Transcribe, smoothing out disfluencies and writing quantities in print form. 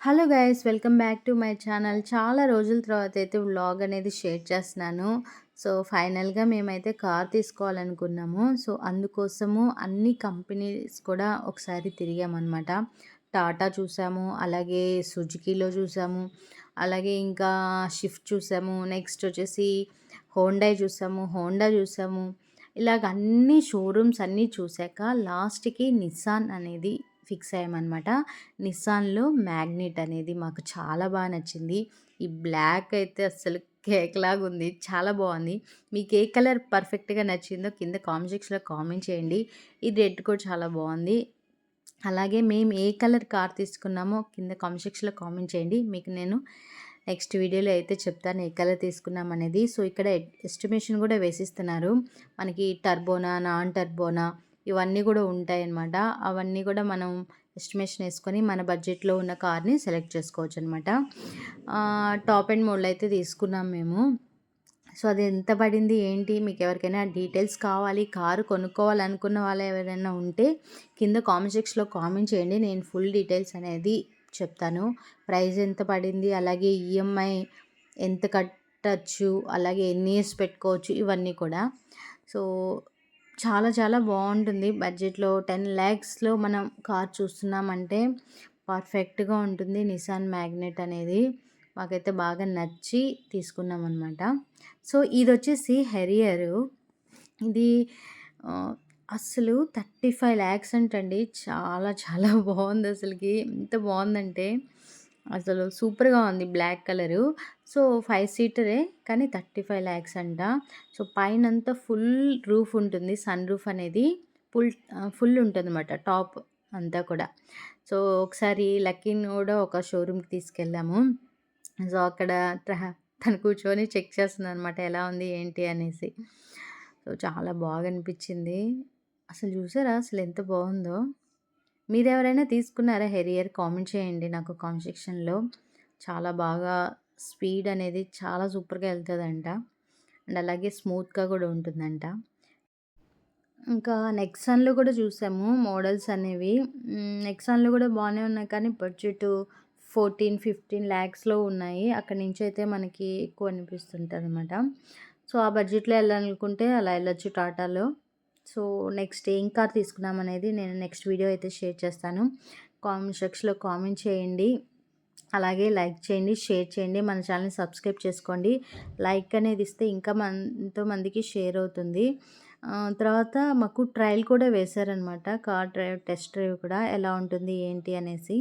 Hello guys, welcome back to my channel. చాలా రోజుల తర్వాత అయితే వ్లాగ్ అనేది షేర్ చేస్తున్నాను. సో ఫైనల్గా మేమైతే కార్ తీసుకోవాలనుకున్నాము. సో అందుకోసము అన్ని కంపెనీస్ కూడా ఒకసారి తిరిగామన్నమాట. టాటా చూసాము, అలాగే సుజుకీలో చూసాము, అలాగే ఇంకా షిఫ్ట్ చూసాము, నెక్స్ట్ వచ్చేసి హోండా చూసాము. ఇలాగ అన్ని షోరూమ్స్ అన్నీ చూసాక లాస్ట్కి నిస్సాన్ అనేది ఫిక్స్ అయ్యామన్నమాట. నిస్సాన్‌లో మ్యాగ్నెట్ అనేది మాకు చాలా నచ్చింది. ఈ బ్లాక్ అయితే అస్సలు కేక్‌లాగుంది. చాలా బావుంది. మీకు ఏ కలర్ పర్ఫెక్ట్‌గా నచ్చిందో కింద కామెంట్ సెక్షన్‌లో కామెంట్ చేయండి. ఈ రెడ్ కూడా చాలా బావుంది. అలాగే మేము ఏ కలర్ కార్ తీసుకున్నామో కింద కామెంట్ సెక్షన్‌లో కామెంట్ చేయండి. మీకు నేను నెక్స్ట్ వీడియోలో అయితే చెప్తాను ఏ కలర్ తీసుకున్నామనేది. సో ఇక్కడ ఎస్టిమేషన్ కూడా వేసిస్తున్నారు. మనకి టర్బోనా, నాన్ టర్బోనా ఇవన్నీ కూడా ఉంటాయన్నమాట. అవన్నీ కూడా మనం ఎస్టిమేషన్ వేసుకొని మన బడ్జెట్లో ఉన్న కార్ని సెలెక్ట్ చేసుకోవచ్చనమాట. టాప్ అండ్ మోడ్లో అయితే తీసుకున్నాం మేము. సో అది ఎంత పడింది ఏంటి, మీకు ఎవరికైనా డీటెయిల్స్ కావాలి, కారు కొనుక్కోవాలనుకున్న వాళ్ళు ఎవరైనా ఉంటే కింద కామెంట్ సెక్షన్‌లో కామెంట్ చేయండి. నేను ఫుల్ డీటెయిల్స్ అనేది చెప్తాను. ప్రైస్ ఎంత పడింది, అలాగే ఈఎంఐ ఎంత కట్టచ్చు, అలాగే ఎన్ని ఇయర్స్ పెట్టుకోవచ్చు, ఇవన్నీ కూడా. సో చాలా చాలా బాగుంటుంది. బడ్జెట్లో 10,00,000లో మనం కార్ చూస్తున్నామంటే పర్ఫెక్ట్గా ఉంటుంది నిసాన్ మ్యాగ్నెట్ అనేది. మాకైతే బాగా నచ్చి తీసుకున్నాం అనమాట. సో ఇది వచ్చేసి హెరియరు. ఇది అస్సలు 35,00,000 అంటండి. చాలా చాలా బాగుంది అసలుకి. ఎంత బాగుందంటే అసలు సూపర్గా ఉంది, బ్లాక్ కలరు. సో 5 సీటరే కానీ 35,00,000 అంట. సో పైనంతా ఫుల్ రూఫ్ ఉంటుంది. సన్ రూఫ్ అనేది ఫుల్ ఉంటుందన్నమాట, టాప్ అంతా కూడా. సో ఒకసారి లక్కీని కూడా ఒక షోరూమ్కి తీసుకెళ్ళాము. సో అక్కడ తను కూర్చొని చెక్ చేస్తుందనమాట ఎలా ఉంది ఏంటి అనేసి. సో చాలా బాగా అనిపించింది. అసలు చూసారా అసలు ఎంత బాగుందో. మీరెవరైనా తీసుకున్నారా హెరియర్? కామెంట్ చేయండి నాకు కామెంట్ సెక్షన్‌లో. చాలా బాగా స్పీడ్ అనేది చాలా సూపర్‌గా వెళ్తదంట. అండ్ అలాగే స్మూత్‌గా కూడా ఉంటుందంట. ఇంకా నెక్సాన్‌లో కూడా చూసాము మోడల్స్ అనేవి. నెక్సాన్‌లో కూడా బాగానే ఉన్నాయి కానీ బడ్జెట్ 14-15 లాక్స్‌లో ఉన్నాయి. అక్కడి నుంచి అయితే మనకి ఎక్కువ అనిపిస్తుంటదనమాట. సో ఆ బడ్జెట్‌లో వెళ్ళాలనుకుంటే అలా వెళ్ళొచ్చు టాటాలో. సో నెక్స్ట్ ఏం కార్ తీసుకున్నామనేది నేను నెక్స్ట్ వీడియో అయితే షేర్ చేస్తాను. కామెంట్ సెక్షన్‌లో కామెంట్ చేయండి. అలాగే లైక్ చేయండి, షేర్ చేయండి, మన ఛానల్ని సబ్స్క్రైబ్ చేసుకోండి. లైక్ అనేది ఇస్తే ఇంకా ఎంతోమందికి షేర్ అవుతుంది. తర్వాత మాకు ట్రయల్ కూడా వేశారనమాట, కార్ డ్రైవ్ టెస్ట్ డ్రైవ్ కూడా ఎలా ఉంటుంది ఏంటి అనేసి.